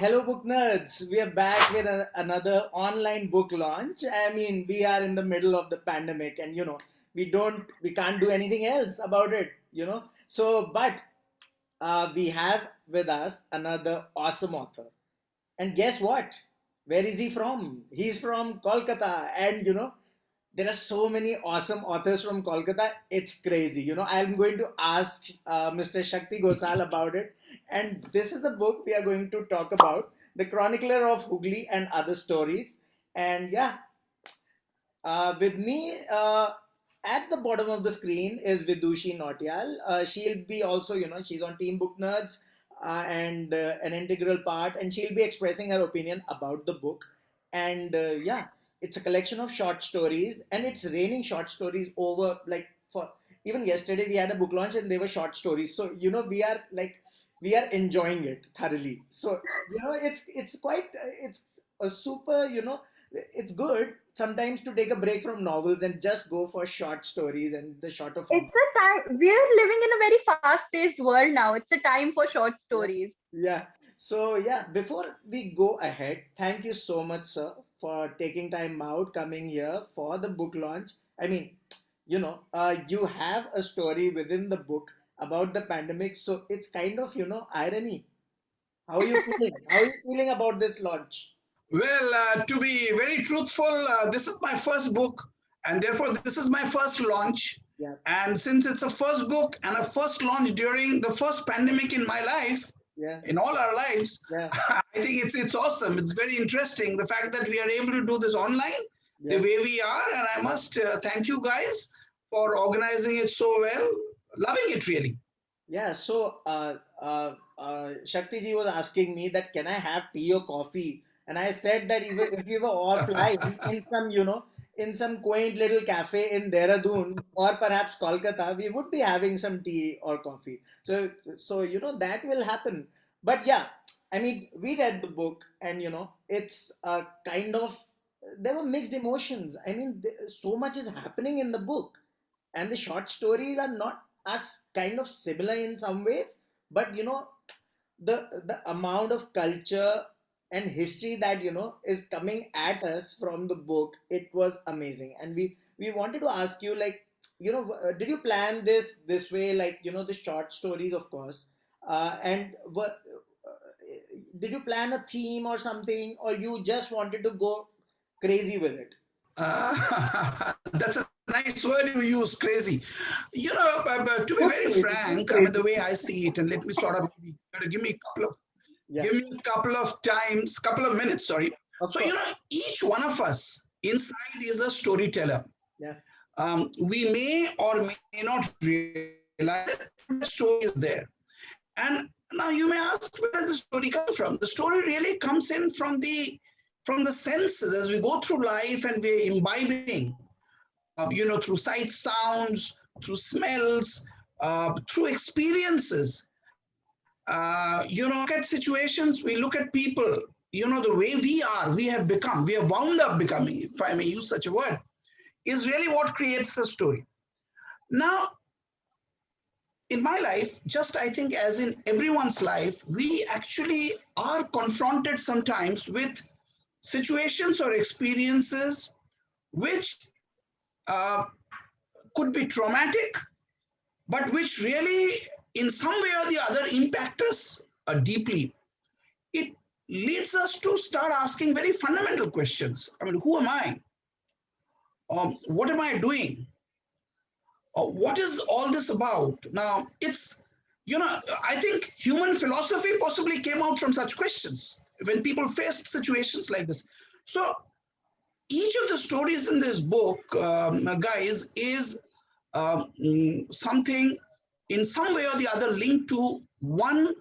Hello, Booknerds. We are back with another online book launch. I mean, we are in the middle of the pandemic, and we can't do anything else about it. But we have with us another awesome author. And guess what? Where is he from? He's from Kolkata, and there are so many awesome authors from Kolkata. It's crazy. I'm going to ask Mr. Shakti Ghosal about it. And this is the book we are going to talk about, The Chronicler of Hooghly and Other Stories. And yeah, with me at the bottom of the screen is Vidushi Nautiyal. She'll be also, she's on Team Book Nerds and an integral part, and she'll be expressing her opinion about the book. And yeah, it's a collection of short stories, and it's raining short stories over like for even yesterday we had a book launch and they were short stories. So we are enjoying it thoroughly. So it's quite it's a super it's good sometimes to take a break from novels and just go for short stories and the shorter form. It's a time, we're living in a very fast-paced world now. It's a time for short Yeah. stories. Yeah. So yeah, before we go ahead, thank you so much, sir, for taking time out, coming here for the book launch. I mean, you have a story within the book about the pandemic, so it's kind of, irony. How are you feeling? How are you feeling about this launch? Well, to be very truthful, this is my first book, and therefore this is my first launch. Yeah. And since it's a first book and a first launch during the first pandemic in my life, Yeah. in all our lives, Yeah. I think it's awesome. It's very interesting the fact that we are able to do this online the Yeah. way we are, and I must thank you guys for organizing it so well. Loving it really. Yeah, so Shakti ji was asking me that can I have tea or coffee, and I said that if we were offline in some in some quaint little cafe in Dehradun or perhaps Kolkata, we would be having some tea or coffee. So that will happen. But yeah, I mean we read the book and it's a kind of there were mixed emotions. I mean so much is happening in the book, and the short stories are not are kind of similar in some ways, but the amount of culture and history that is coming at us from the book, it was amazing. And we wanted to ask you, like, did you plan this way, like, the short stories, of course, and what did you plan a theme or something, or you just wanted to go crazy with it? That's a nice word you use, crazy. To be very Too crazy, frank, I too mean, the way crazy. I see it, and let me sort of maybe give me a couple of Yeah, couple of minutes, sorry. of So, course. each one of us inside is a storyteller. Yeah. We may or may not realize it, but the story is there. And now you may ask, where does the story come from? The story really comes in from the senses as we go through life and we're imbibing, through sights, sounds, through smells, through experiences. We look at situations, we look at people, the way we have become, we have wound up becoming, if I may use such a word, is really what creates the story. Now, in my life, just I think as in everyone's life, we actually are confronted sometimes with situations or experiences which uh, could be traumatic, but which really, in some way or the other, impact us deeply. It leads us to start asking very fundamental questions. I mean, who am I? What am I doing? What is all this about? Now, I think human philosophy possibly came out from such questions when people faced situations like this. So, each of the stories in this book, guys, is something in some way or the other linked to one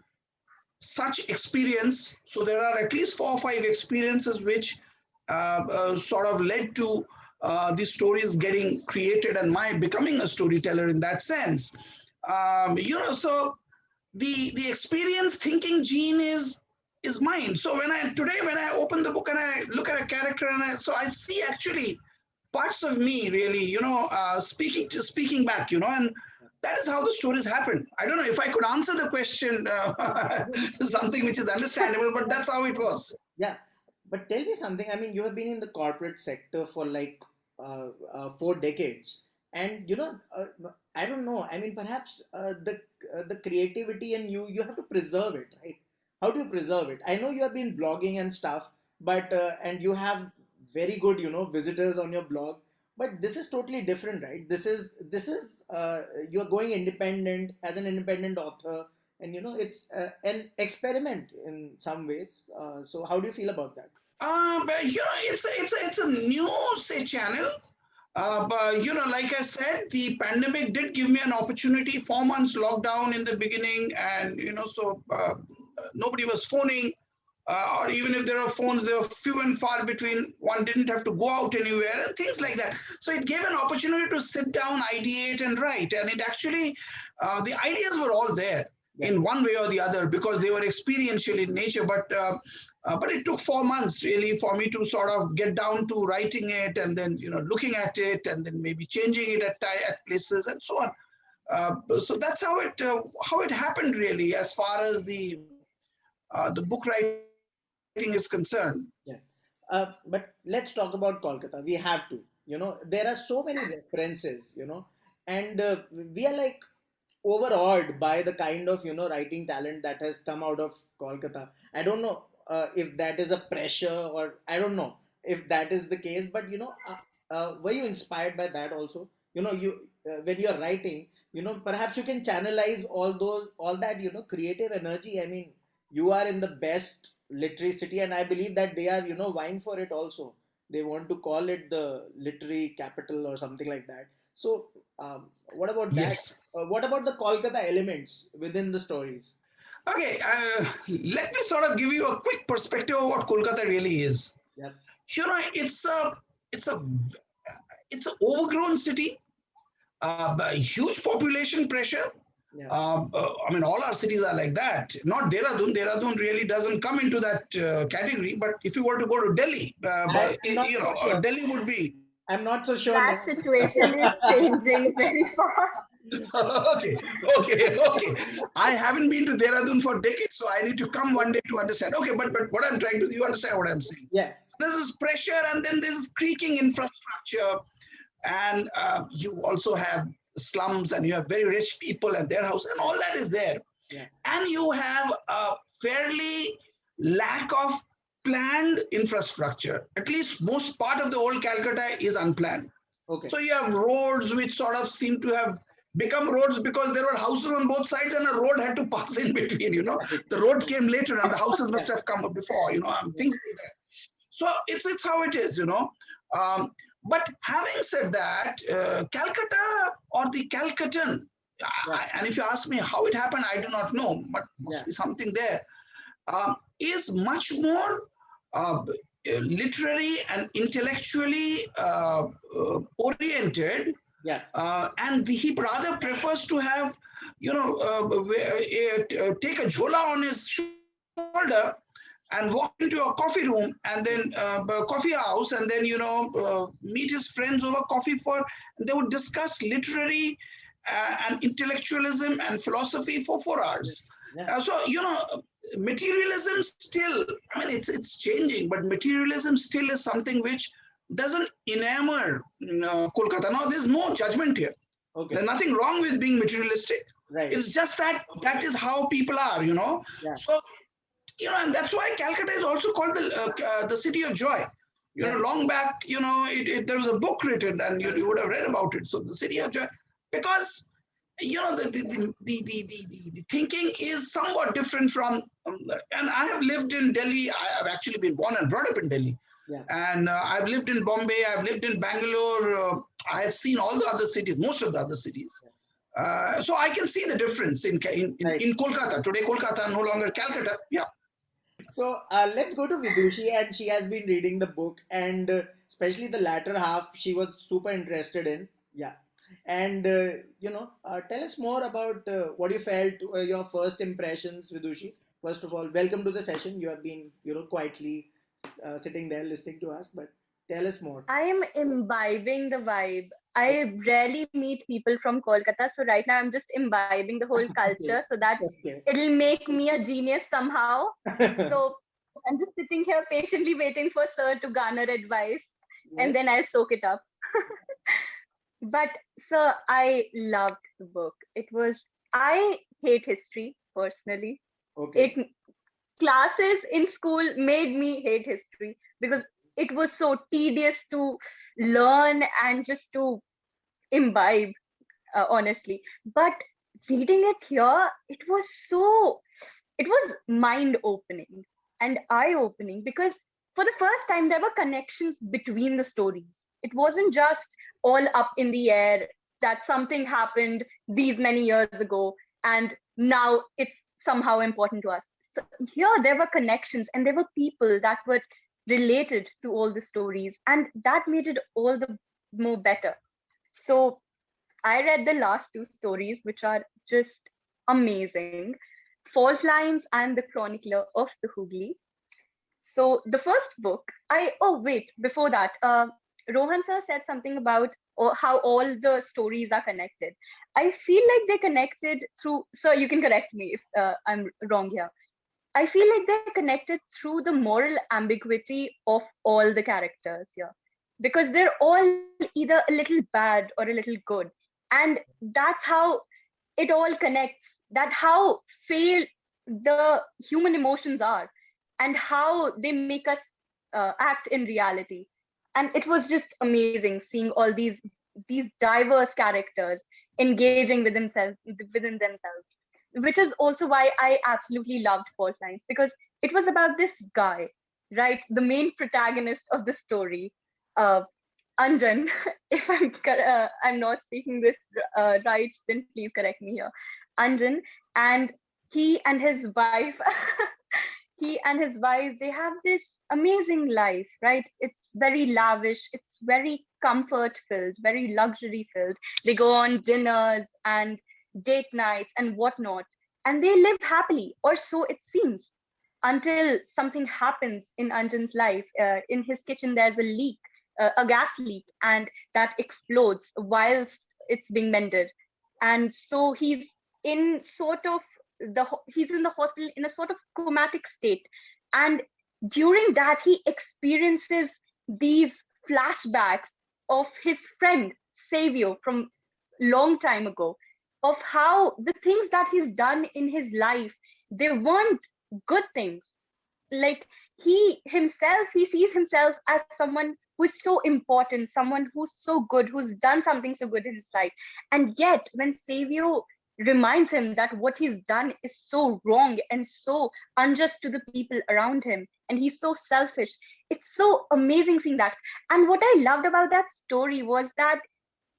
such experience. So there are at least 4 or 5 experiences which sort of led to these stories getting created and my becoming a storyteller in that sense. So the experience thinking gene is mine. So when I open the book and I look at a character and I see actually parts of me really, speaking back, and that is how the stories happen. I don't know if I could answer the question, something which is understandable, but that's how it was. Yeah, but tell me something. I mean, you have been in the corporate sector for like 4 decades, and I don't know. I mean, perhaps the creativity and you have to preserve it, right? How do you preserve it? I know you have been blogging and stuff, but and you have very good visitors on your blog, but this is totally different, right? This is you're going independent as an independent author, and it's an experiment in some ways. So how do you feel about that? But it's a news channel. But like I said, the pandemic did give me an opportunity. 4 months lockdown in the beginning, and nobody was phoning, or even if there are phones, they were few and far between. One didn't have to go out anywhere, and things like that. So it gave an opportunity to sit down, ideate, and write. And it actually, the ideas were all there in one way or the other because they were experiential in nature. But it took 4 months really for me to sort of get down to writing it, and then looking at it, and then maybe changing it at places and so on. So that's how it happened really, as far as the book writing is concerned. Yeah. But let's talk about Kolkata. We have to. There are so many references, and we are like overawed by the kind of, writing talent that has come out of Kolkata. I don't know if that is a pressure, or I don't know if that is the case, but, were you inspired by that also? When you're writing, perhaps you can channelize all that, creative energy. I mean, you are in the best literary city, and I believe that they are vying for it also. They want to call it the literary capital or something like that. So what about that? Yes. What about the Kolkata elements within the stories? Okay, let me sort of give you a quick perspective of what Kolkata really is. Yeah. It's a it's an overgrown city, huge population pressure. Yeah. I mean, all our cities are like that. Not Dehradun. Dehradun really doesn't come into that category. But if you were to go to Delhi, I'm not so sure. Delhi would be. I'm not so sure That now. situation is changing very fast. Okay, okay. I haven't been to Dehradun for decades, so I need to come one day to understand. Okay, but what I'm trying to, you understand what I'm saying? Yeah. There's this pressure, and then there's creaking infrastructure, and you also have slums, and you have very rich people and their house, and all that is there. Yeah. And you have a fairly lack of planned infrastructure. At least most part of the old Calcutta is unplanned. Okay. So you have roads which sort of seem to have become roads because there were houses on both sides and a road had to pass in between. The road came later and the houses must have come up before. Things like that. So it's how it is. But having said that, Calcutta or the Calcuttan, and if you ask me how it happened, I do not know, but must be something there, is much more literary and intellectually oriented. Yeah. And he rather prefers to have, take a jhola on his shoulder and walk into a coffee room and then coffee house, and then meet his friends over coffee they would discuss literary and intellectualism and philosophy for 4 hours. Yeah. So materialism still, I mean, it's changing, but materialism still is something which doesn't enamor Kolkata. Now there's no judgment here. Okay. There's nothing wrong with being materialistic. Right. It's just that is how people are. Yeah. So and that's why Calcutta is also called the city of joy. Long back, there was a book written, and you would have read about it. So the city of joy, because the thinking is somewhat different from. And I have lived in Delhi. I have actually been born and brought up in Delhi. Yeah. And I've lived in Bombay. I've lived in Bangalore. I have seen all the other cities, most of the other cities. So I can see the difference in Kolkata. Today, Kolkata, no longer Calcutta. Yeah. So let's go to Vidushi, and she has been reading the book, and especially the latter half, she was super interested in. Yeah. And tell us more about what you felt, your first impressions, Vidushi. First of all, welcome to the session. You have been, quietly sitting there listening to us, but tell us more. I am imbibing the vibe. I rarely meet people from Kolkata. So right now I'm just imbibing the whole culture Okay. so that Okay. it'll make me a genius somehow. So I'm just sitting here patiently waiting for Sir to garner advice and Yes. then I'll soak it up. But Sir, I loved the book. I hate history personally. Okay. It classes in school made me hate history because it was so tedious to learn and just to imbibe, honestly. But reading it here, it was mind opening and eye opening because for the first time there were connections between the stories. It wasn't just all up in the air that something happened these many years ago and now it's somehow important to us. So here there were connections and there were people that were related to all the stories, and that made it all the more better. So I read the last two stories, which are just amazing, Fault Lines and The Chronicler of the Hooghly. So the first book, oh wait, before that, Rohan sir said something about how all the stories are connected. I feel like they're connected through, sir, you can correct me if I'm wrong here. I feel like they're connected through the moral ambiguity of all the characters here, because they're all either a little bad or a little good. And that's how it all connects, that how failed the human emotions are and how they make us act in reality. And it was just amazing seeing all these diverse characters engaging within themselves, which is also why I absolutely loved Fault Lines, because it was about this guy, right? The main protagonist of the story, uh, Anjan. If I'm not speaking this right, then please correct me here. Anjan, and he and his wife, they have this amazing life, right? It's very lavish, it's very comfort filled, very luxury filled. They go on dinners and date nights and whatnot, and they live happily, or so it seems, until something happens in Anjan's life. In his kitchen, there's a leak, a gas leak, and that explodes whilst it's being mended. And so in sort of he's in the hospital in a sort of comatic state. And during that, he experiences these flashbacks of his friend Savio from long time ago, of how the things that he's done in his life, they weren't good things. Like he sees himself as someone who's so important, someone who's so good, who's done something so good in his life. And yet when Savio reminds him that what he's done is so wrong and so unjust to the people around him, and he's so selfish, it's so amazing seeing that. And what I loved about that story was that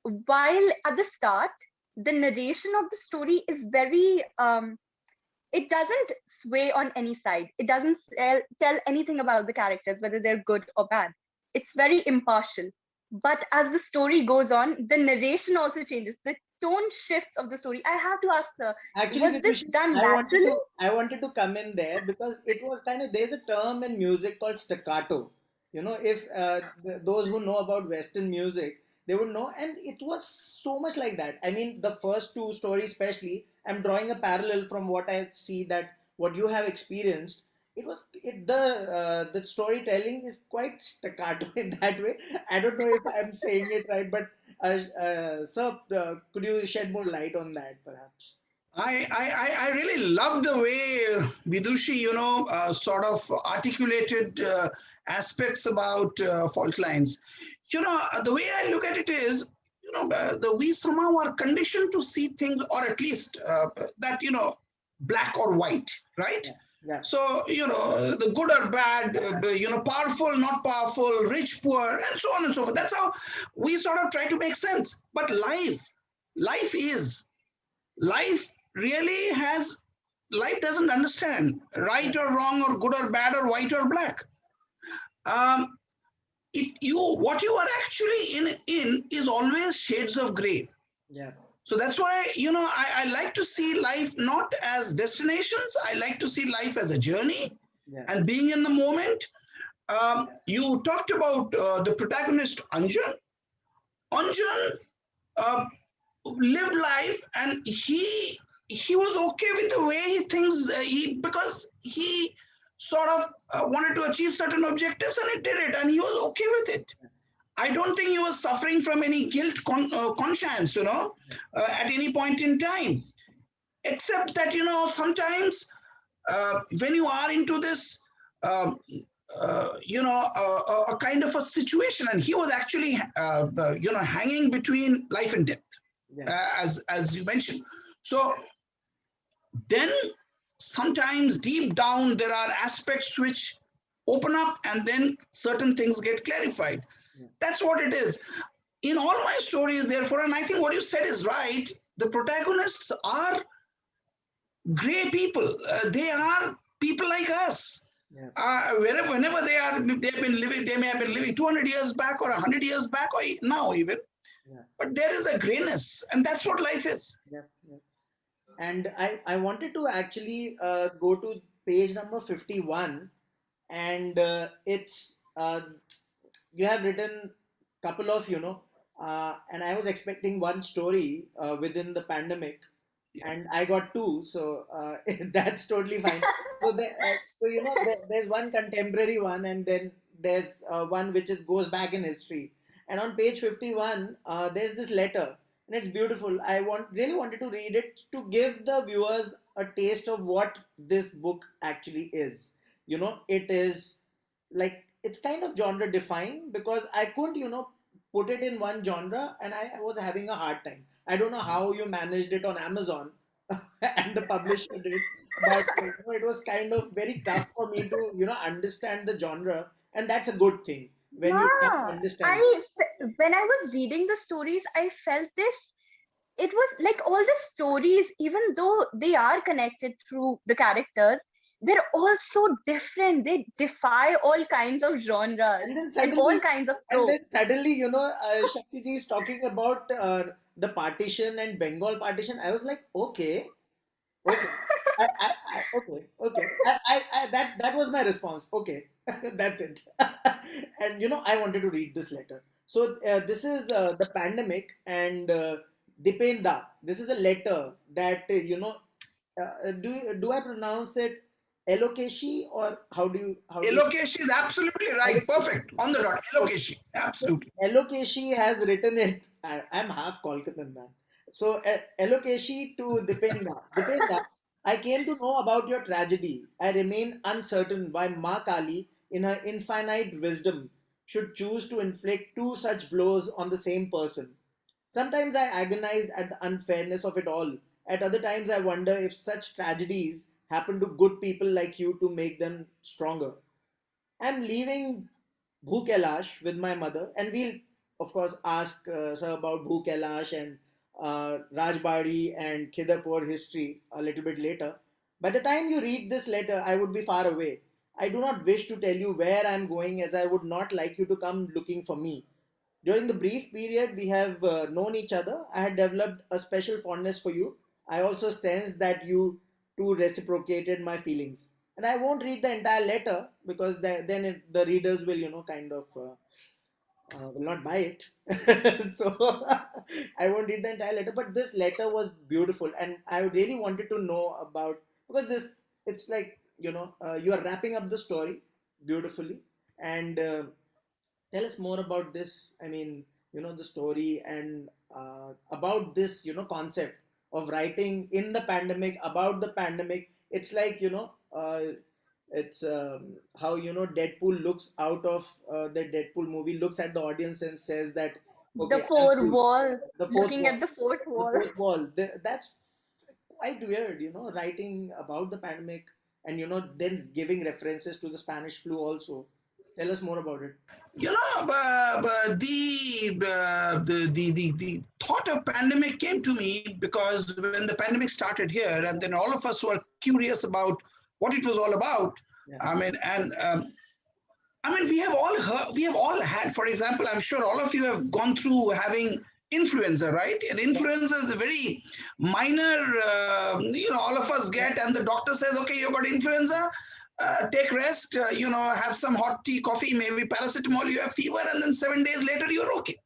while at the start the narration of the story is very it doesn't sway on any side. It doesn't tell anything about the characters, whether they're good or bad. It's very impartial. But as the story goes on, the narration also changes. The tone shifts of the story. I have to ask, sir, Actually, was this Vidushi, done naturally? I wanted to come in there because it was kind of, there's a term in music called staccato. You know, if those who know about Western music, they would know, and it was so much like that. I mean, the first two stories, especially, I'm drawing a parallel from what I see, that what you have experienced. The storytelling is quite staccato in that way. I don't know if I'm saying it right, but sir, could you shed more light on that, perhaps? I really love the way Vidushi, sort of articulated aspects about fault lines. The way I look at it is, we somehow are conditioned to see things, or at least that, black or white, right? Yeah, yeah, So, the good or bad, powerful, not powerful, rich, poor, and so on and so forth. That's how we sort of try to make sense. But life is life really has life doesn't understand yeah, right or wrong or good or bad or white or black. um, what you are actually in is always shades of gray. yeah, So that's why I like to see life not as destinations. I like to see life as a journey yeah, and being in the moment. You talked about the protagonist Anjan. Anjan lived life, and he was okay with the way he thinks. Because he sort of wanted to achieve certain objectives, and he did it, and he was okay with it. I don't think he was suffering from any guilt conscience, at any point in time. Except that, sometimes when you are into this, um, a kind of a situation, and he was actually, hanging between life and death, Yeah. as you mentioned. So then sometimes deep down there are aspects which open up, and then certain things get clarified. Yeah. That's what it is in all my stories, therefore. And I think what you said is right. The protagonists are gray people. They are people like us. Yeah. Whenever they may have been living 200 years back, or 100 years back, or now even. Yeah. But there is a grayness, and that's what life is. Yeah. Yeah. And I wanted to actually go to page number 51, and it's you have written couple of, and I was expecting one story within the pandemic, Yeah. and I got two, so that's totally fine. So, there's one contemporary one, and then there's one which goes back in history. And on page 51, there's this letter, and it's beautiful. I really wanted to read it to give the viewers a taste of what this book actually is. It is like it's kind of genre defined, because I couldn't, put it in one genre, and I was having a hard time. I don't know how you managed it on Amazon and the publisher did, but it was kind of very tough for me to, understand the genre, and that's a good thing when you can Yeah, understand. when I was reading the stories, I felt this. It was like all the stories, even though they are connected through the characters, they're all so different. They defy all kinds of genres And then and all suddenly, kinds of and then tropes. suddenly, Shakti ji is talking about the partition and Bengal partition. I was like, okay, okay. Okay, okay. That was my response. Okay, that's it. And I wanted to read this letter. So this is the pandemic, and Dipenda. This is a letter that do I pronounce it Elokeshi, or how do you Elokeshi is absolutely right. Perfect. On the dot. Elokeshi. so Absolutely. Elokeshi has written it. I'm half Kolkatan man. So Elokeshi to Dipenda. Dipenda, I came to know about your tragedy. I remain uncertain why Ma Kali, in her infinite wisdom, should choose to inflict two such blows on the same person. Sometimes I agonize at the unfairness of it all. At other times, I wonder if such tragedies happen to good people like you to make them stronger. I'm leaving Bhu Kailash with my mother, and we'll, of course, ask sir about Bhu Kailash and Rajbari and Khidarpur history a little bit later. By the time you read this letter, I would be far away. I do not wish to tell you where I'm going, as I would not like you to come looking for me. During the brief period we have known each other, I had developed a special fondness for you. I also sensed that you too reciprocated my feelings. And I won't read the entire letter, because then the readers will, kind of will not buy it. So I won't read the entire letter. But this letter was beautiful, and I really wanted to know about, because it's like, you are wrapping up the story beautifully, and tell us more about this. I mean, the story, and about this, concept of writing in the pandemic, about the pandemic. It's like, it's how, Deadpool looks out of the Deadpool movie, looks at the audience and says that, The okay, I'm four free. walls, The fourth looking wall. at the fourth The wall. fourth wall. That's quite weird, writing about the pandemic, and then giving references to the Spanish flu also. Tell us more about it. The thought of pandemic came to me because when the pandemic started here, and then all of us were curious about what it was all about. Yeah. I mean, we have all heard, we have all had, for example, I'm sure all of you have gone through having influenza, right? And influenza is a very minor, all of us get, and the doctor says, okay, you've got influenza, take rest, have some hot tea, coffee, maybe paracetamol, you have fever, and then 7 days later, you're okay.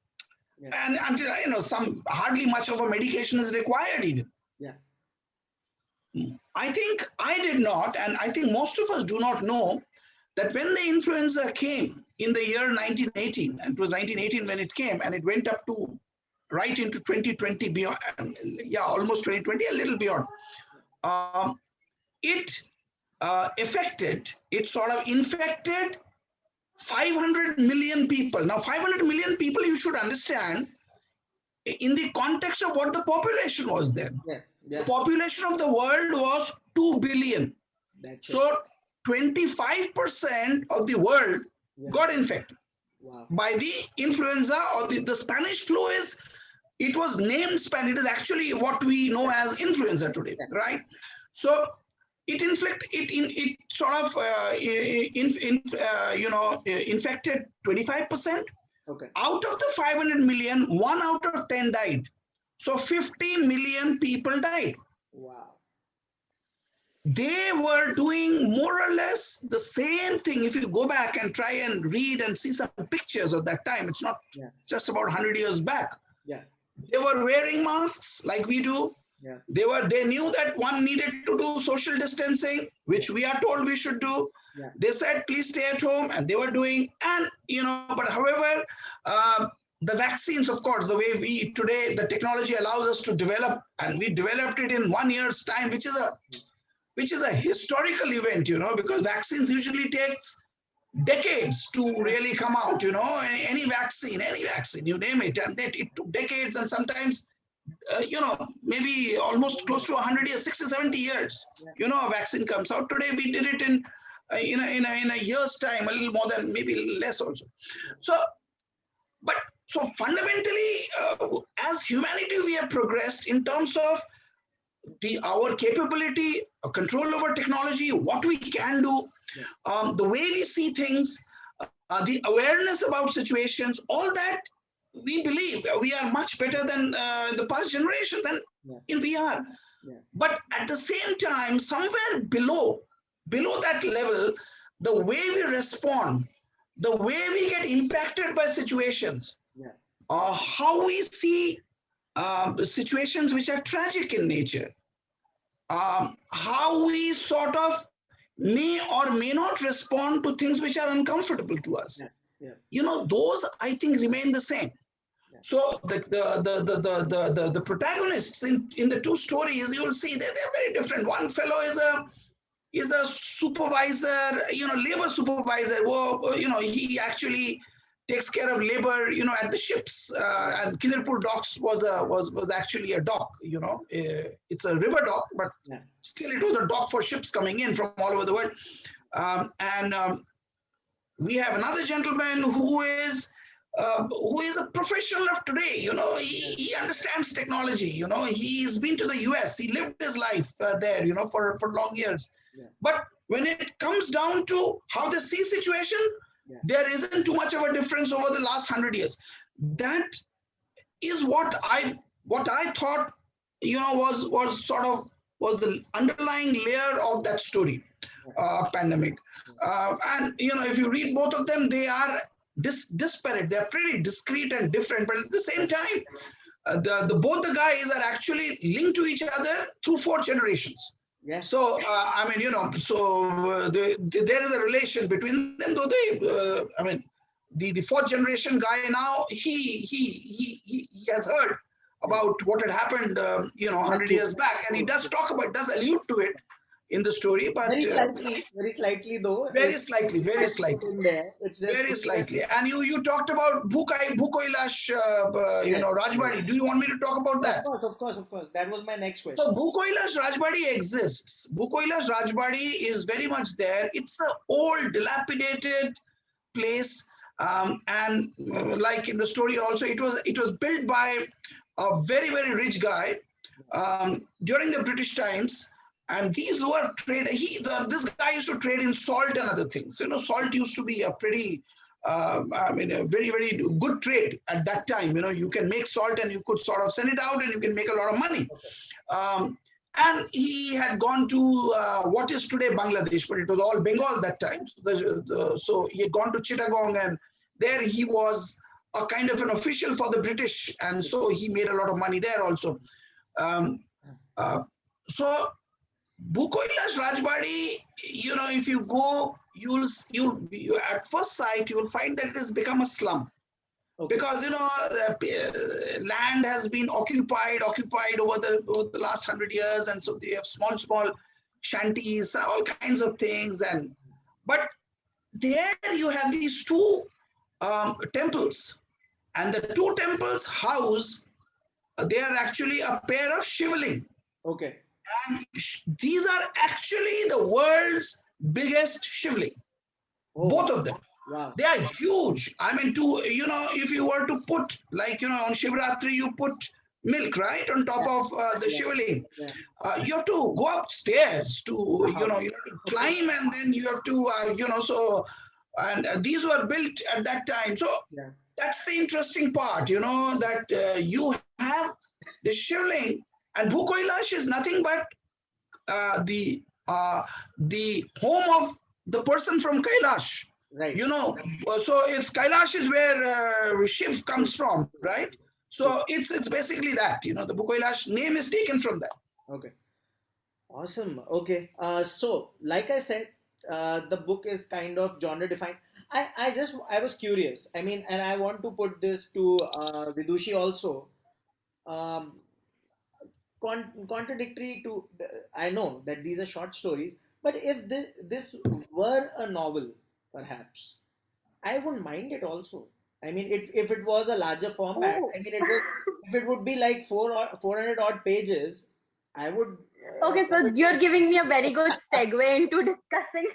Yeah. And until, some hardly much of a medication is required even. Yeah. I think I did not, and I think most of us do not know that when the influenza came in the year 1918, and it was 1918 when it came, and it went up to right into 2020 beyond, yeah, almost 2020, a little beyond. It it sort of infected 500 million people. Now, 500 million people, you should understand, in the context of what the population was then. Yeah. The Yeah. population of the world was 2 billion. That's it. So 25% of the world Yeah. got infected Wow. by the influenza, or the Spanish flu. It was named Spanish. It is actually what we know as influenza today, Yeah. right? So it sort of infected 25%. Okay. Out of the 500 million, 1 out of 10 died. So 50 million people died. Wow. They were doing more or less the same thing. If you go back and try and read and see some pictures of that time, it's not just about 100 years back. Yeah. They were wearing masks like we do. Yeah. They knew that one needed to do social distancing, which we are told we should do. Yeah. They said, please stay at home, and they were doing. And but however, the vaccines, of course, the way we today, the technology allows us to develop, and we developed it in 1 year's time, which is a historical event, because vaccines usually takes decades to really come out. Any vaccine, you name it, and it took decades, and sometimes maybe almost close to 100 years, 60, 70 years, a vaccine comes out. Today we did it in a year's time, a little more than, maybe less also. So fundamentally, as humanity, we have progressed in terms of our capability, control over technology, what we can do, the way we see things, the awareness about situations, all that. We believe we are much better than the past generation, than we are. Yeah. But at the same time, somewhere below that level, the way we respond, the way we get impacted by situations, how we see situations which are tragic in nature, how we sort of may or may not respond to things which are uncomfortable to us. Those, I think, remain the same. So the protagonists in the two stories, you will see that they're very different. One fellow is a supervisor, labor supervisor. He actually takes care of labor, at the ships. And Kinderpur docks was actually a dock. It's a river dock, but still it was a dock for ships coming in from all over the world. We have another gentleman who is a professional of today. He understands technology. He's been to the US. He lived his life there, for long years. But when it comes down to how they see situation, there isn't too much of a difference over the last 100 years. That is what I thought, was the underlying layer of that story, pandemic. And if you read both of them, they are disparate. They're pretty discrete and different, but at the same time, both the guys are actually linked to each other through 4 generations. So there is a relation between them. Though the 4th generation guy now, he has heard about what had happened 100 years back, and he does allude to it in the story, but very slightly though. Very slightly. In there, it's just Very slightly. And you talked about Bhukoilash, Rajbari. Do you want me to talk about that? Of course. That was my next question. So Bhukoilash Rajbari exists. Bhukoilash Rajbari is very much there. It's an old, dilapidated place, and like in the story also, it was built by a very, very rich guy during the British times. And these were this guy used to trade in salt and other things. Salt used to be a pretty, a very, very good trade at that time. You can make salt and you could sort of send it out and you can make a lot of money. And he had gone to what is today Bangladesh, but it was all Bengal that time. So he had gone to Chittagong, and there he was a kind of an official for the British, and so he made a lot of money there also. Um, uh, so Bhukoilash Rajbari, if you go, at first sight you'll find that it has become a slum. Okay. Because the land has been occupied over the last 100 years, and so they have small shanties, all kinds of things. But there you have these two temples, and the two temples house, they are actually a pair of shivling. Okay. And these are actually the world's biggest shivling. Oh, Both of them. wow. They are huge. I mean, if you were to put, like, on Shivratri, you put milk, right, on top of the shivling. Yeah. You have to go upstairs to, you have to climb, and then you have to, and these were built at that time. So Yeah. that's the interesting part, that you have the shivling, and Bhukoilash is nothing but the home of the person from Kailash. Right. So it's Kailash is where Shiv comes from, right? So it's basically that, the Bhukoilash name is taken from that. Okay. Awesome. Okay. So, like I said, the book is kind of genre defined. I was curious. I mean, and I want to put this to Vidushi also. Um, Contradictory to, I know that these are short stories, but if this were a novel, perhaps I wouldn't mind it also. I mean, if it was a larger format, Oh. I mean, if it would be like 400 odd pages, I would. Okay, so you're giving me a very good segue into discussing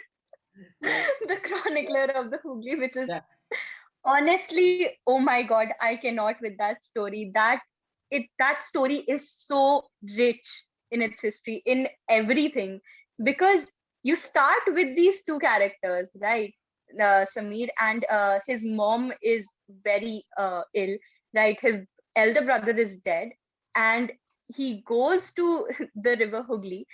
Yeah. the Chronicler of the Hooghly, which is Yeah. honestly, oh my God, I cannot with that story. That story is so rich in its history, in everything, because you start with these two characters, right? Samir, and his mom is very ill, right? His elder brother is dead, and he goes to the river Hooghly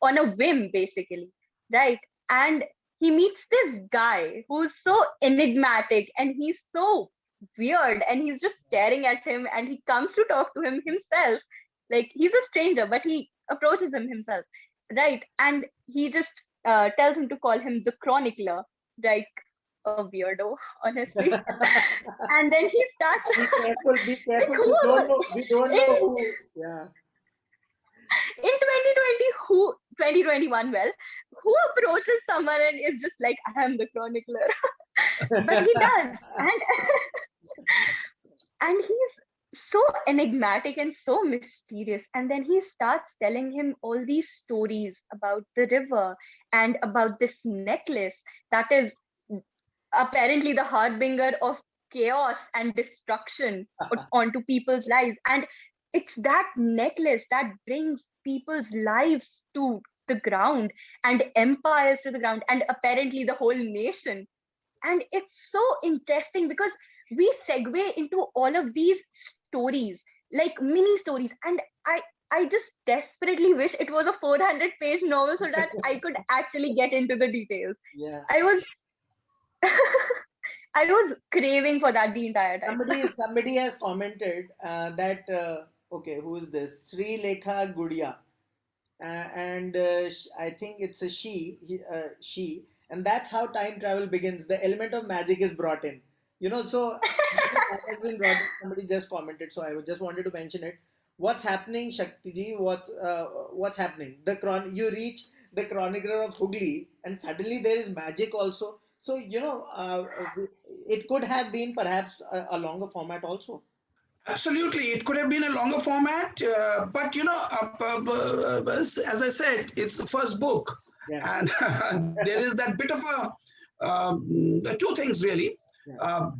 on a whim, basically, right? And he meets this guy who's so enigmatic, and he's so weird, and he's just staring at him, and he comes to talk to him himself. Like, he's a stranger, but he approaches him himself, right? And he just tells him to call him the Chronicler, like a weirdo, honestly. And then he starts Be careful. Be like, careful. We don't know. We don't in, know who. Yeah. in 2020, 2021, well, who approaches someone and is just like, I am the Chronicler? But he does. And he's so enigmatic and so mysterious. And then he starts telling him all these stories about the river and about this necklace that is apparently the harbinger of chaos and destruction onto people's lives. And it's that necklace that brings people's lives to the ground and empires to the ground, and apparently the whole nation. And it's so interesting because we segue into all of these stories, like mini stories. And I just desperately wish it was a 400-page novel so that I could actually get into the details. Yeah. I was I was craving for that the entire time. Somebody has commented that okay, who is this? Sri Lekha Gudia, and I think it's a she, and that's how time travel begins. The element of magic is brought in. So that has been brought in. Somebody just commented, so I just wanted to mention it. What's happening, Shakti ji? What's happening? You reach the Chronicler of Hooghly, and suddenly there is magic also. So it could have been perhaps a longer format also. Absolutely, it could have been a longer format, but as I said, it's the first book, Yeah. and there is that bit of two things really. Yeah.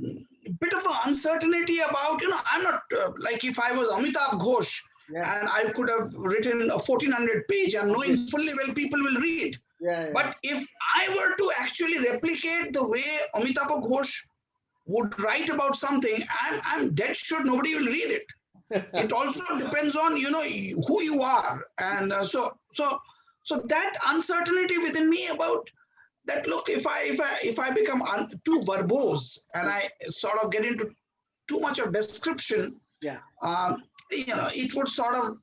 Bit of an uncertainty about, I'm not like if I was Amitabh Ghosh, Yeah. and I could have written a 1400 page and knowing fully well people will read. Yeah. But if I were to actually replicate the way Amitabh Ghosh would write about something, I'm dead sure nobody will read it. It also depends on who you are, and so that uncertainty within me about that. Look, if I become too verbose and I sort of get into too much of description, Yeah. it would sort of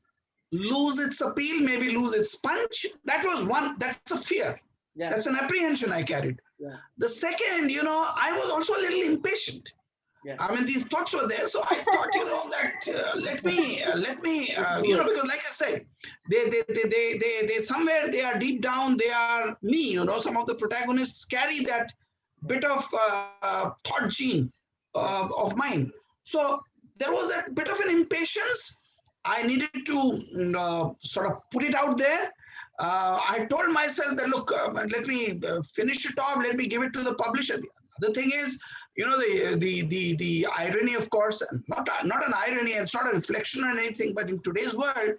lose its appeal, maybe lose its punch. That was one, that's a fear. Yeah. That's an apprehension I carried. Yeah. The second, I was also a little impatient. Yeah. I mean, these thoughts were there, so I thought, that let me, because like I said, they somewhere they are deep down, they are me. Some of the protagonists carry that bit of thought gene of mine. So there was a bit of an impatience. I needed to sort of put it out there. I told myself that, look, let me finish it off. Let me give it to the publisher. The thing is, the irony, of course, not an irony. It's not a reflection on anything. But in today's world,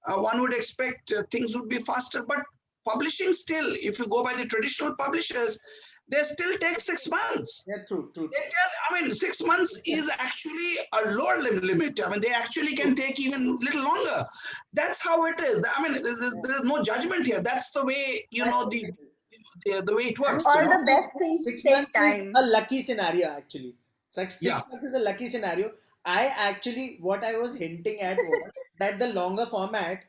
one would expect things would be faster. But publishing still, if you go by the traditional publishers, they still take 6 months. Yeah, true. I mean, 6 months is actually a lower limit. I mean, they actually can take even a little longer. That's how it is. I mean, there's no judgment here. That's the way, the way it works. All the best things 6 take months time. is a lucky scenario, actually. Six Yeah. months is a lucky scenario. What I was hinting at was that the longer format,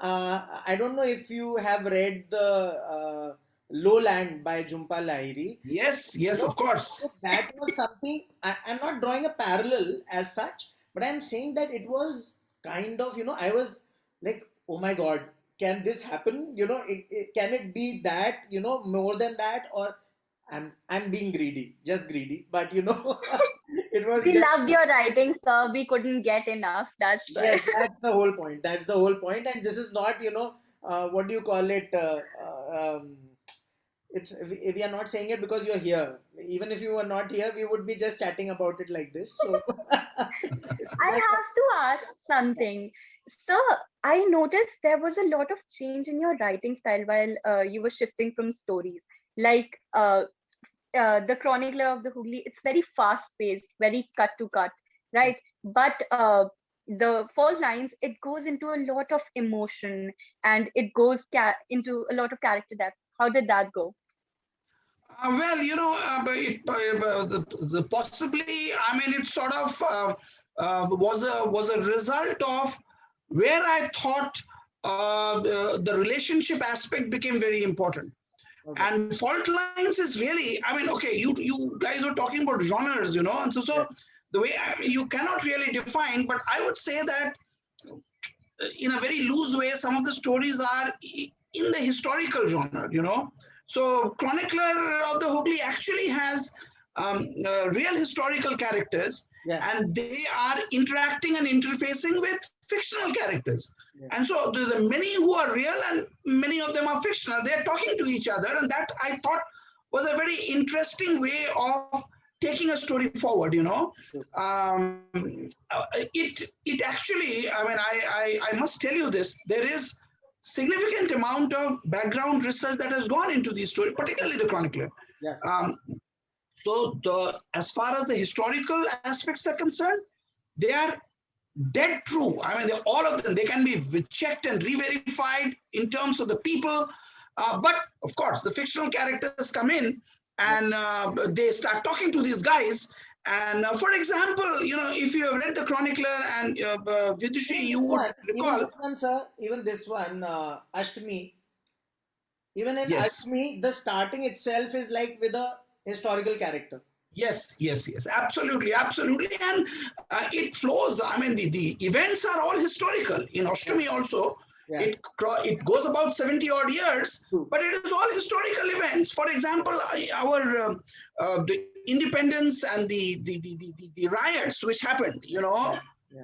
I don't know if you have read the Lowland by Jhumpa Lahiri. Yes, No, of course. so that was something, I'm not drawing a parallel as such, but I'm saying that it was kind of, I was like, oh my God, can this happen? Can it be that, more than that? Or I'm being greedy, just greedy, but it was We just, loved your writing, sir. We couldn't get enough. That's why. yes, that's the whole point. That's the whole point. And this is not, what do you call it? We are not saying it because you're here. Even if you were not here, we would be just chatting about it like this. So I have to ask something. Sir, I noticed there was a lot of change in your writing style while you were shifting from stories. Like the Chronicler of the Hooghly, it's very fast paced, very cut to cut, right? But the Fault Lines, it goes into a lot of emotion and it goes into a lot of character depth. How did that go? Well, possibly, I mean, it sort of was a result of where I thought the relationship aspect became very important. Okay. And Fault Lines is really, I mean, okay, you guys are talking about genres, and so the way you cannot really define, but I would say that in a very loose way, some of the stories are in the historical genre, So Chronicler of the Hooghly actually has real historical characters, and they are interacting and interfacing with fictional characters. And so the many who are real and many of them are fictional. They are talking to each other, and that I thought was a very interesting way of taking a story forward. It actually, I mean, I must tell you this. There is significant amount of background research that has gone into these stories, particularly the Chronicler. So as far as the historical aspects are concerned, they are dead true. I mean, all of them, they can be checked and re-verified in terms of the people. But of course, the fictional characters come in and they start talking to these guys. And for example, if you have read the Chronicler and Vidushi, you would recall. Even this one, sir, even this one, Ashtami, even in Ashtami, the starting itself is like with a historical character. Yes, absolutely. And it flows. I mean, the events are all historical. In Ashtami also, it goes about 70 odd years, but it is all historical events. For example, our the independence and the riots which happened,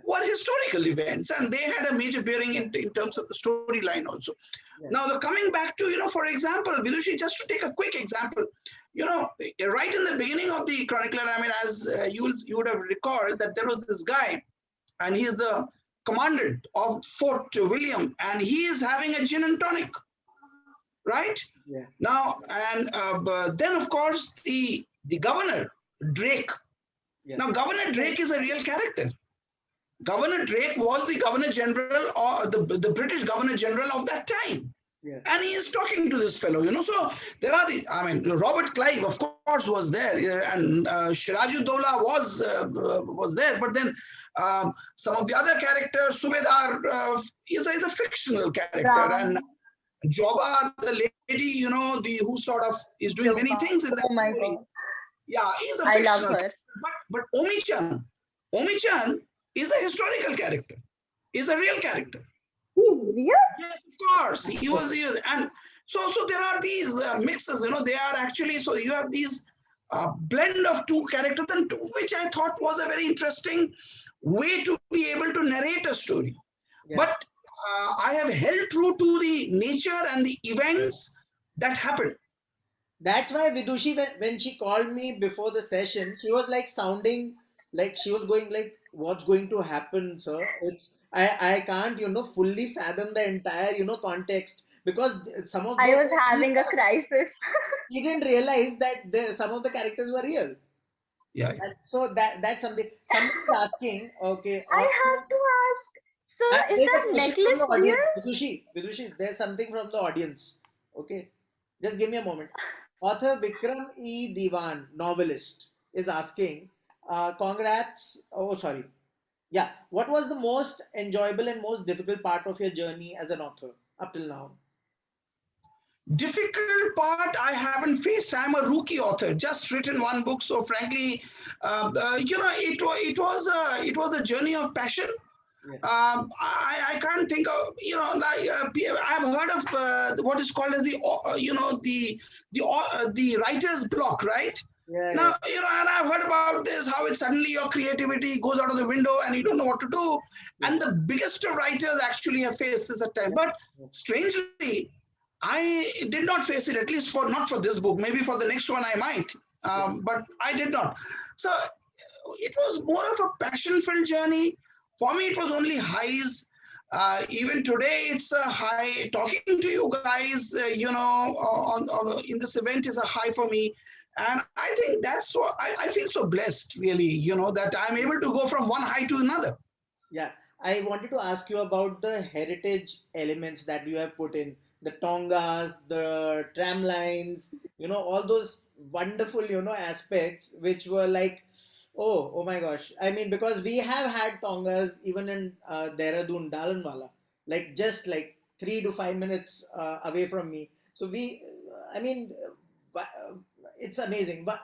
were historical events, and they had a major bearing in terms of the storyline also. Now, coming back to, for example, Vidushi, just to take a quick example, right in the beginning of the Chronicler, I mean, as you would have recalled that there was this guy, and he is the commandant of Fort William, and he is having a gin and tonic, right? Now, and then, of course, the governor, Drake. Now, Governor Drake is a real character. Governor Drake was the Governor General, or the British Governor General of that time. Yeah. And he is talking to this fellow, So there are Robert Clive, of course, was there, and Shirajuddaulah was there, but then some of the other characters, Subedar is a fictional character, and Ram, Joba, the lady, the who sort of is doing many Yoba. things in that Oh my story. god. Yeah, he's a I love fictional her. character. But Omi-chan is a historical character. Is a real character. Serious? Yes, of course. He was, and so there are these mixes. They are actually, so you have these blend of two characters, and which I thought was a very interesting way to be able to narrate a story. Yeah. But I have held true to the nature and the events that happened. That's why Vidushi, when she called me before the session, she was like sounding like she was going like, "What's going to happen, sir?" I can't fully fathom the entire context, because some of I those was having a crisis. he didn't realize that some of the characters were real. Yeah. So that's something. Somebody is asking. Okay, I author. have to ask, sir, is There's a that question from necklace the audience. real? Vidushi, there's something from the audience. Okay, just give me a moment. Author Vikram E. Diwan, novelist, is asking, congrats. Oh, sorry. Yeah. What was the most enjoyable and most difficult part of your journey as an author up till now? Difficult part I haven't faced. I'm a rookie author, just written one book. So frankly, it was a journey of passion. Yeah. I can't think of, like I've heard of what is called as the writer's block, right? Yeah. Now, and I've heard about this, how it suddenly your creativity goes out of the window and you don't know what to do. Yeah. And the biggest of writers actually have faced this at times. But strangely, I did not face it, at least not for this book. Maybe for the next one I might, but I did not. So it was more of a passion-filled journey. For me, it was only highs. Even today, it's a high. Talking to you guys, in this event is a high for me. And I think that's what I feel so blessed, really, that I'm able to go from one high to another. Yeah, I wanted to ask you about the heritage elements that you have put in, the tongas, the tram lines, all those wonderful, aspects which were like, oh my gosh. I mean, because we have had tongas even in Dehradun, Dalanwala, like just like 3 to 5 minutes away from me. So I mean, it's amazing. But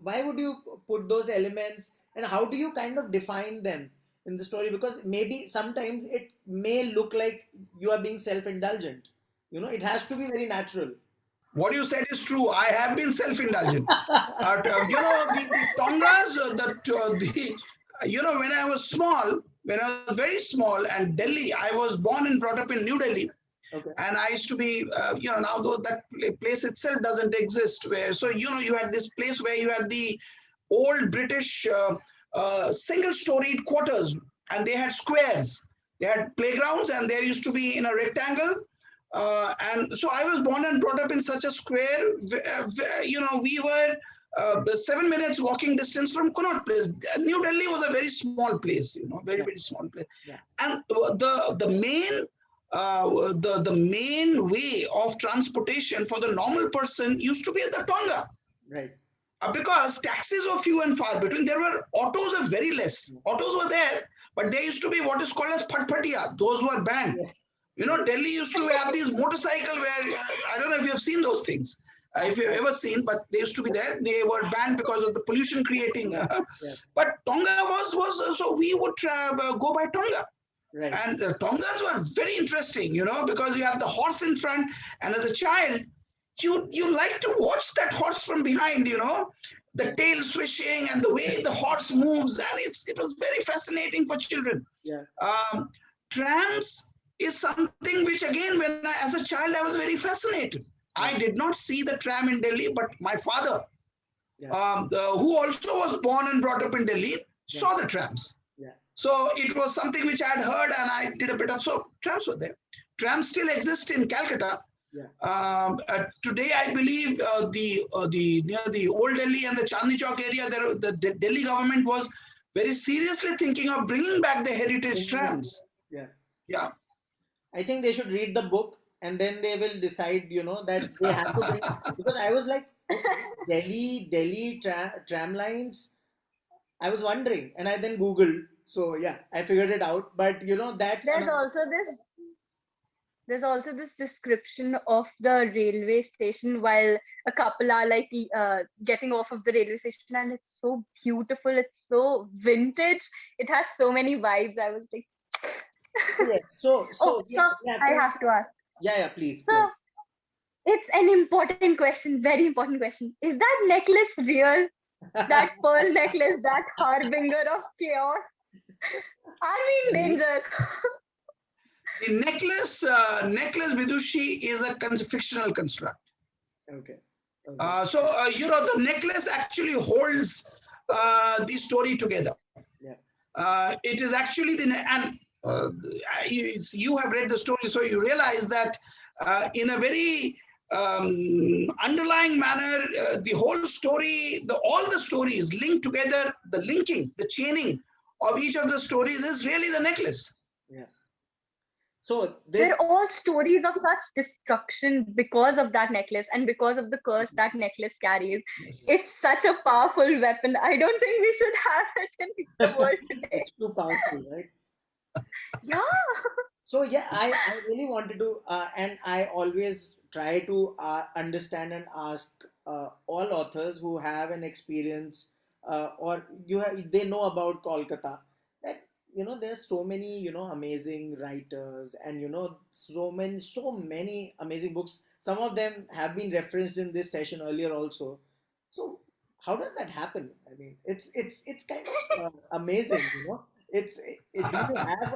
why would you put those elements, and how do you kind of define them in the story? Because maybe sometimes it may look like you are being self-indulgent. It has to be very natural. What you said is true. I have been self-indulgent. The Tongas, when I was small, when I was very small, and Delhi, I was born and brought up in New Delhi. Okay. And I used to be, now though that place itself doesn't exist, so, you had this place where you had the old British single-storied quarters, and they had squares. They had playgrounds, and there used to be in a rectangle. And so I was born and brought up in such a square. We were 7 minutes walking distance from Connaught Place. New Delhi was a very small place, very small place. Yeah. And the main way of transportation for the normal person used to be the Tonga. Right. Because taxis were few and far between. There were autos are very less. Autos were there, but there used to be what is called as patpatia, those who are banned. Delhi used to have these motorcycle where, I don't know if you have seen those things, if you've ever seen, but they used to be there. They were banned because of the pollution creating. But Tonga was so we would go by Tonga. Right. And the Tongas were very interesting, because you have the horse in front, and as a child, you like to watch that horse from behind, the tail swishing and the way the horse moves, and it was very fascinating for children. Yeah. Trams is something which, again, as a child, I was very fascinated. I did not see the tram in Delhi, but my father, who also was born and brought up in Delhi, saw the trams. So it was something which I had heard, and I did a bit of, so trams were there. Trams still exist in Calcutta. Today, I believe near the old Delhi and the Chandni Chowk area, the Delhi government was very seriously thinking of bringing back the heritage trams. Yeah. Yeah. I think they should read the book and then they will decide, that they have to bring, because I was like, okay, Delhi tram lines. I was wondering, and I then Googled. So yeah, I figured it out. But that's There's another. also this there's also this description of the railway station while a couple are like getting off of the railway station, and it's so beautiful, it's so vintage, it has so many vibes. I was like, Oh, yes. So oh, so yeah, so yeah. I Tell me. have to ask. Yeah, please go ahead. So it's an important question, very important question. Is that necklace real? That pearl necklace, that harbinger of chaos? Are we in danger? The necklace Vidushi is a fictional construct. Okay. The necklace actually holds the story together. Yeah. It is actually you have read the story, so you realize that in a very underlying manner, the whole story, all the stories linked together, the chaining of each of the stories is really the necklace. Yeah. So this. They're all stories of such destruction because of that necklace and because of the curse that necklace carries. Yes. It's such a powerful weapon. I don't think we should have it in the world today. It's too powerful, right? Yeah. So yeah, I really wanted to, and I always try to understand and ask all authors who have an experience, or they know about Kolkata, that there's so many amazing writers, and so many amazing books. Some of them have been referenced in this session earlier also. So how does that happen? I mean, it's kind of amazing. Do you have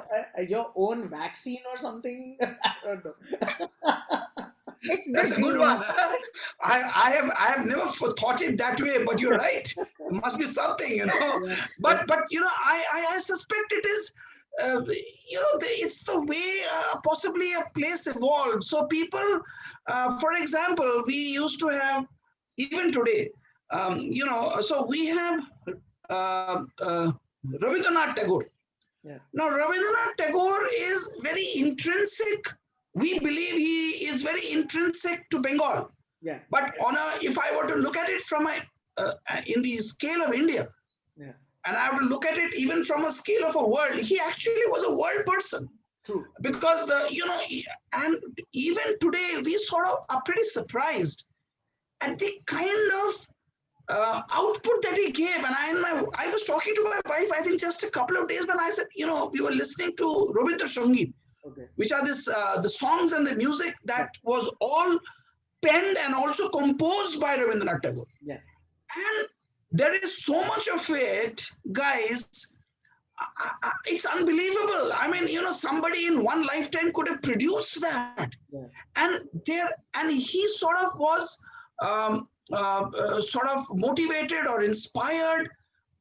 your own vaccine or something? I don't know. It's That's the a good gene. one. I have never thought it that way, but you're right. It must be something. Yeah. But I suspect it is. It's the way possibly a place evolved. So people, for example, we used to have, even today, so we have Rabindranath Tagore. Yeah. Now, Rabindranath Tagore is very intrinsic. We believe he is very intrinsic to Bengal. Yeah. But if I were to look at it from in the scale of India, Yeah. and I have to look at it even from a scale of a world, he actually was a world person. True. Because and even today we sort of are pretty surprised at the kind of output that he gave. And I was talking to my wife, I think just a couple of days when I said, we were listening to Rabindra Sangeet, Okay. which are the songs and the music that was all penned and also composed by Rabindranath Tagore. Yeah. And there is so much of it, guys. It's unbelievable. I mean, somebody in one lifetime could have produced that. Yeah. And he sort of was sort of motivated or inspired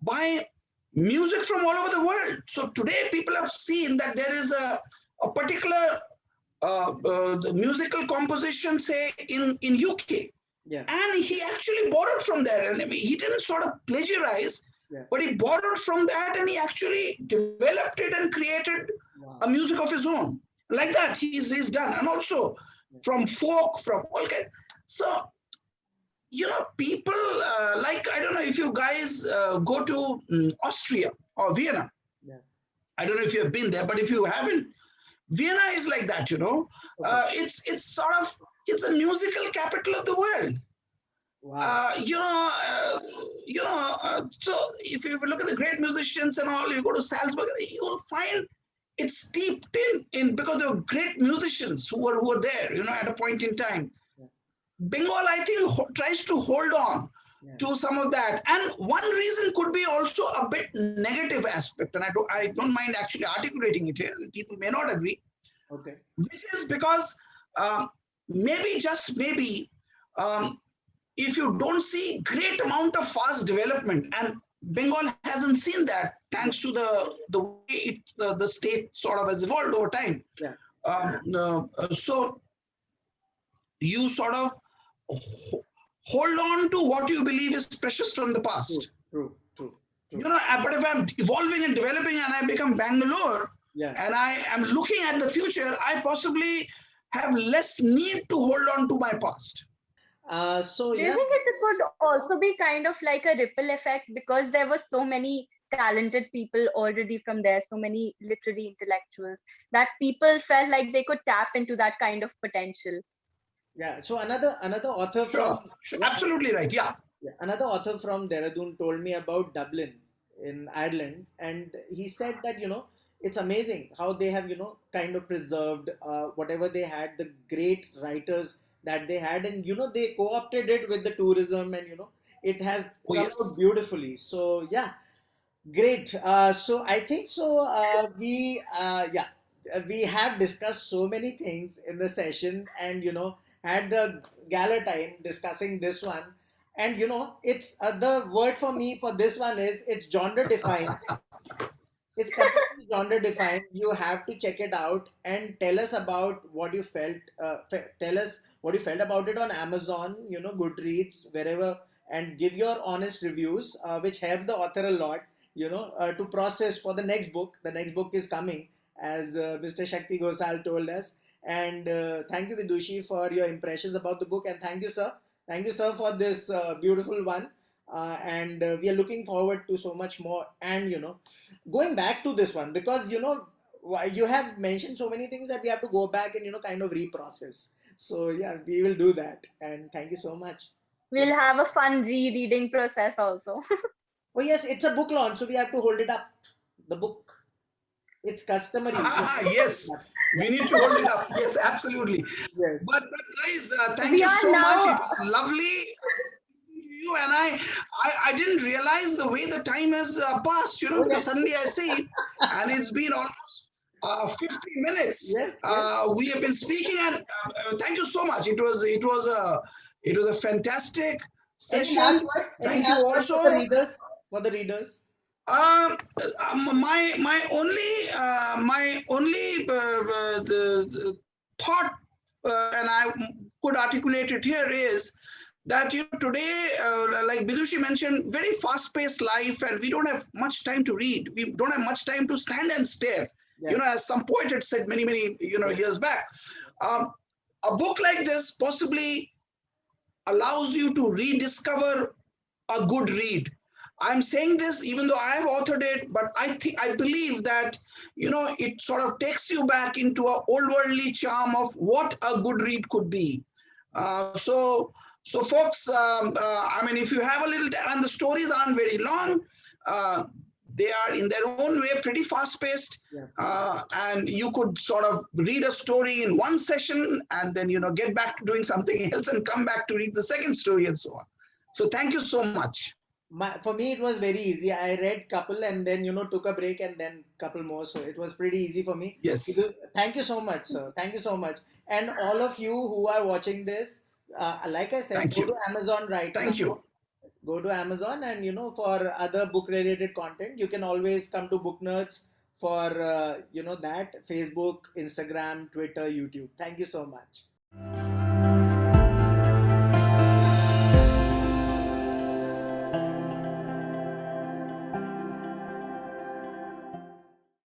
by music from all over the world. So today people have seen that there is a particular the musical composition, say in UK. Yeah. And he actually borrowed from there. And I mean, he didn't sort of plagiarize, Yeah. but he borrowed from that and he actually developed it and created Wow. a music of his own. Like that, he's done. And also from folk, from all kinds. So, people like, I don't know if you guys go to Austria or Vienna. Yeah. I don't know if you have been there, but if you haven't, Vienna is like that, Okay. It's sort of, it's a musical capital of the world. Wow. So if you look at the great musicians and all, you go to Salzburg, you will find it's steeped in because there were great musicians who were there, at a point in time. Yeah. Bengal, I think, tries to hold on to some of that, and one reason could be also a bit negative aspect, and I don't mind actually articulating it here. People may not agree. Okay. Which is because maybe, just maybe, if you don't see great amount of fast development, and Bengal hasn't seen that thanks to the way the state sort of has evolved over time. Yeah. So you sort of hold on to what you believe is precious from the past. True. But if I'm evolving and developing and I become Bangalore, Yeah. and I am looking at the future, I possibly have less need to hold on to my past. So Do you yeah, think it could also be kind of like a ripple effect because there were so many talented people already from there, so many literary intellectuals that people felt like they could tap into that kind of potential? yeah. So another author from, Sure, yeah, absolutely right. Yeah. yeah, another author from Dehradun told me about Dublin in Ireland, and he said that it's amazing how they have kind of preserved whatever they had, the great writers that they had, and they co-opted it with the tourism, and it has Oh, come yes. out beautifully. So yeah, great. So I think so. We have discussed so many things in the session, and had the gala time discussing this one. And it's the word for me for this one is it's genre defined. It's completely genre defined. You have to check it out and tell us about what you felt. Tell us what you felt about it on Amazon, Goodreads, wherever, and give your honest reviews, which help the author a lot, to process for the next book. The next book is coming, as Mr. Shakti Ghosal told us. And thank you, Vidushi, for your impressions about the book. And thank you, sir. Thank you, sir, for this beautiful one. And we are looking forward to so much more. And going back to this one, because you have mentioned so many things that we have to go back and kind of reprocess. So yeah, we will do that, and thank you so much. Yeah. We'll have a fun rereading process also. Oh yes, it's a book launch, so we have to hold it up, the book. It's customary. Yes, we need to hold it up. Yes, absolutely. Yes. But guys, thank We you are so much. now, It was lovely to you, and I didn't realize the way the time has passed. Oh Because yes. suddenly I see, and it's been almost 50 minutes. Yes. Yes. We have been speaking, and thank you so much. It was a fantastic Any last session. word? Any Thank you last word for the also. readers? For the readers. My only thought, and I could articulate it here, is that today, like Bidushi mentioned, very fast-paced life, and we don't have much time to read. We don't have much time to stand and stare. Yeah. As some poet had said many years back. Um, a book like this possibly allows you to rediscover a good read. I'm saying this even though I've authored it, but I believe that it sort of takes you back into a old worldly charm of what a good read could be. So folks, I mean, if you have a little time, and the stories aren't very long, uh, they are in their own way pretty fast paced, Yeah. and you could sort of read a story in one session and then get back to doing something else and come back to read the second story and so on. So thank you so much. For me it was very easy. I read couple and then took a break and then couple more, so it was pretty easy for me. Yes. Thank you so much, sir. Thank you so much. And all of you who are watching this, like I said, Thank go to you. Amazon right Thank now. you. Go to Amazon, and for other book related content you can always come to Booknerds for that Facebook, Instagram, Twitter, YouTube. Thank you so much.